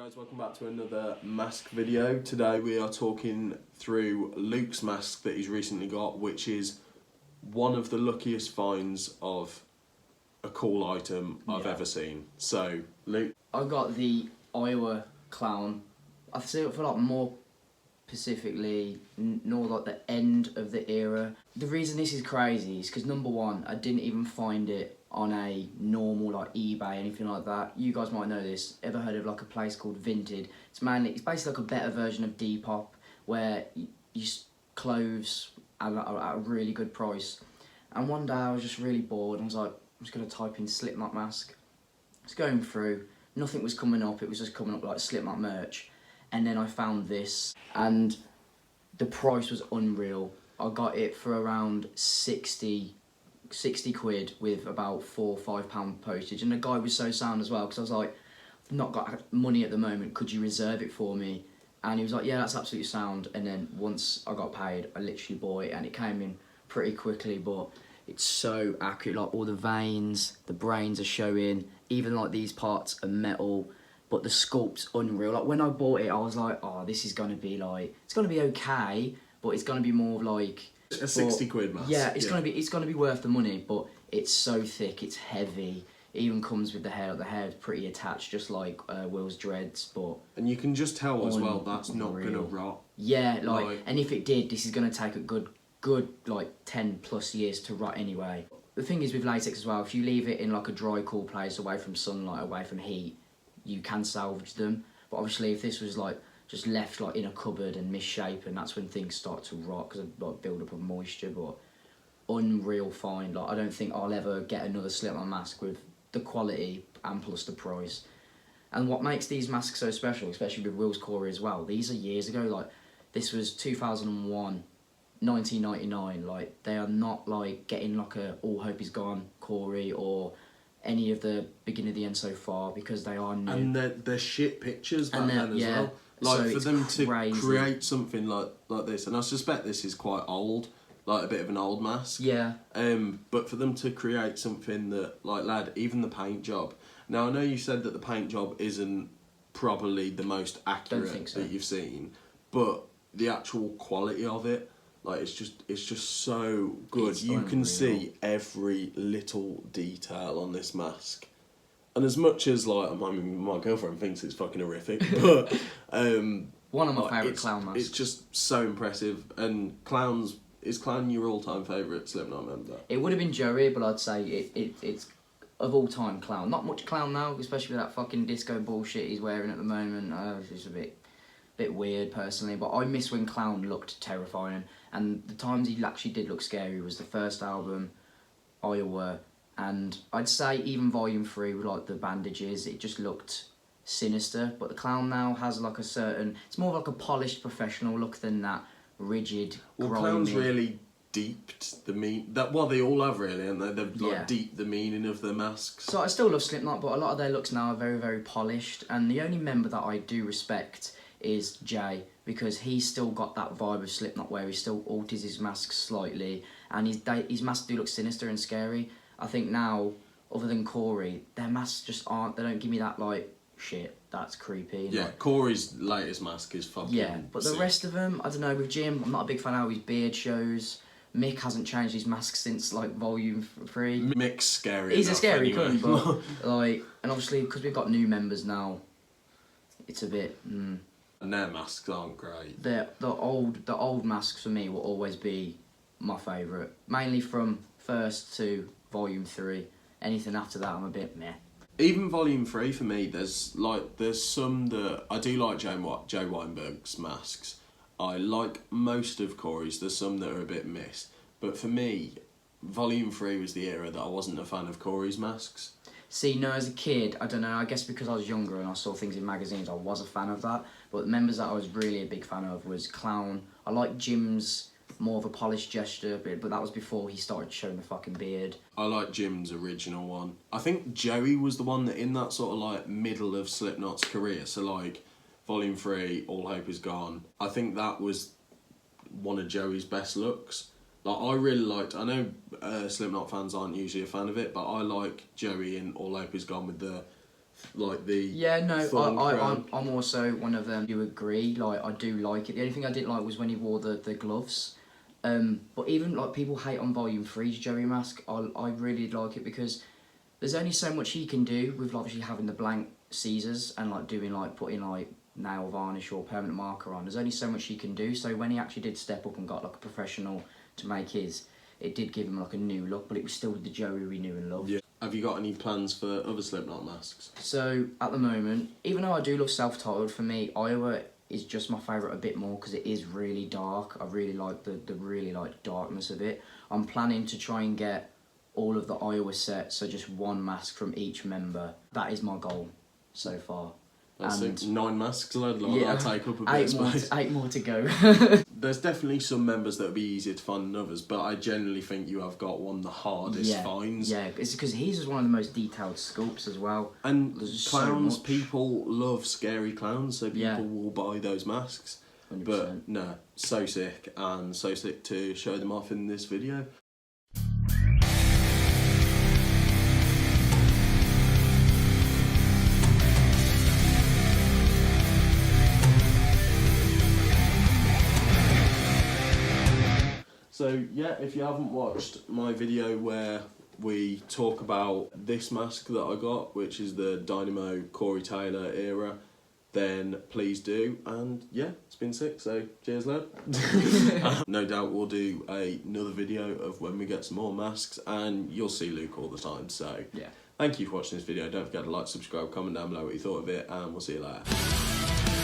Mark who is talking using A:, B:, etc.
A: guys, welcome back to another mask video. Today we are talking through Luke's mask that he's recently got, which is one of the luckiest finds of a cool item I've ever seen. So, Luke?
B: I got the Iowa clown. I feel like more specifically, like the end of the era. The reason this is crazy is because number one, I didn't even find it on a normal like eBay, anything like that. You guys might know this. Ever heard of like a place called Vinted? It's basically like a better version of Depop where you clothes at a really good price. And one day I was just really bored and I was like, I'm just gonna type in Slipknot mask. I was going through, nothing was coming up. It was just coming up like Slipknot merch. And then I found this, and the price was unreal. I got it for around 60 quid with about £4 or £5 postage, and the guy was so sound as well, because I was like, I've not got money at the moment, could you reserve it for me? And he was like, yeah, that's absolutely sound. And then once I got paid, I literally bought it, and it came in pretty quickly, but it's so accurate. Like all the veins, the brains are showing, even like these parts are metal, but the sculpt's unreal. Like when I bought it, I was like, oh, this is gonna be like, it's gonna be okay, but it's gonna be more like
A: a 60 quid mask.
B: Yeah, it's gonna be worth the money, but it's so thick, it's heavy. It even comes with the hair. Like the hair's pretty attached, just like Will's dreads, but
A: and you can just tell as well that's not gonna rot.
B: Yeah, like, and if it did, this is gonna take a good like 10 plus years to rot anyway. The thing is with latex as well, if you leave it in like a dry, cool place, away from sunlight, away from heat, you can salvage them. But obviously, if this was like just left like in a cupboard and misshapen, that's when things start to rot because of like build up of moisture. But unreal find. Like I don't think I'll ever get another Slipknot mask with the quality and plus the price. And what makes these masks so special, especially with Will's Corey as well, these are years ago. Like this was 2001, 1999. Like they are not like getting like a All Hope Is Gone Corey or any of the beginning of the end so far, because they are new.
A: And they're shit pictures back then as well. Like so for them to create something like this, and I suspect this is quite old, like a bit of an old mask.
B: Yeah.
A: But for them to create something that, like, lad, even the paint job. Now I know you said that the paint job isn't probably the most accurate that you've seen, but the actual quality of it, like it's just so good.
B: It's
A: you
B: unreal.
A: can see every little detail on this mask. And as much as like my girlfriend thinks it's fucking horrific, but
B: one of my favourite clown masks.
A: It's just so impressive. And is Clown your all-time favourite Slipknot member?
B: It would have been Joey, but I'd say it's of all time Clown. Not much Clown now, especially with that fucking disco bullshit he's wearing at the moment. It's a bit weird personally, but I miss when Clown looked terrifying. And the times he actually did look scary was the first album, Iowa, and I'd say even Volume 3 with like the bandages, it just looked sinister. But the Clown now has like a certain, it's more like a polished professional look than that rigid, grimy.
A: Clown's really deeped the they all have really, and they've like deeped the meaning of their masks.
B: So I still love Slipknot, but a lot of their looks now are very, very polished. And the only member that I do respect is Jay, because he's still got that vibe of Slipknot where he still alters his mask slightly, and his masks do look sinister and scary. I think now, other than Corey, their masks just aren't, they don't give me that like, shit, that's creepy.
A: Yeah,
B: like,
A: Corey's latest mask is fucking
B: but
A: sick.
B: the rest of them, I don't know, with Jim, I'm not a big fan of how his beard shows. Mick hasn't changed his mask since like Volume 3.
A: Mick's scary.
B: He's a scary
A: anyway.
B: cunt, but like, and obviously because we've got new members now, it's a bit. And
A: their masks aren't great.
B: The old masks for me will always be my favourite, mainly from first to Volume 3. Anything after that, I'm a bit meh.
A: Even Volume 3 for me, there's some that I do like. Joe Weinberg's masks. I like most of Corey's. There's some that are a bit missed, but for me, Volume 3 was the era that I wasn't a fan of Corey's masks.
B: See, no, as a kid, I don't know, I guess because I was younger and I saw things in magazines, I was a fan of that. But the members that I was really a big fan of was Clown. I like Jim's more of a polished gesture, but that was before he started showing the fucking beard.
A: I like Jim's original one. I think Joey was the one that in that sort of like middle of Slipknot's career, so like Volume 3, All Hope Is Gone, I think that was one of Joey's best looks. Like I really liked, I know Slipknot fans aren't usually a fan of it, but I like Joey in All Hope Is Gone with the like the
B: I'm also one of them. You agree? Like I do like it. The only thing I didn't like was when he wore the gloves. But even like people hate on Volume 3's Joey mask. I really like it because there's only so much he can do with obviously having the blank Caesars and like doing like putting like nail varnish or permanent marker on. There's only so much he can do. So when he actually did step up and got like a professional to make his, it did give him like a new look, but it was still the Joey we knew and loved.
A: Yeah. Have you got any plans for other Slipknot masks?
B: So at the moment, even though I do love self-titled, for me Iowa is just my favourite a bit more because it is really dark. I really like the really like darkness of it. I'm planning to try and get all of the Iowa sets, so just one mask from each member. That is my goal so far.
A: That's 9 masks, lad. Like, yeah, that'll take up a bit of space.
B: 8 more to go.
A: There's definitely some members that would be easier to find than others, but I generally think you have got one of the hardest finds.
B: Yeah, it's because he's just one of the most detailed sculpts as well.
A: And clowns, people love scary clowns, so people will buy those masks.
B: 100%.
A: But no, so sick, and so sick to show them off in this video. So yeah, if you haven't watched my video where we talk about this mask that I got, which is the Dynamo Corey Taylor era, then please do. And yeah, it's been sick, so cheers, lad. No doubt we'll do another video of when we get some more masks, and you'll see Luke all the time. So
B: yeah,
A: thank you for watching this video. Don't forget to like, subscribe, comment down below what you thought of it, and we'll see you later.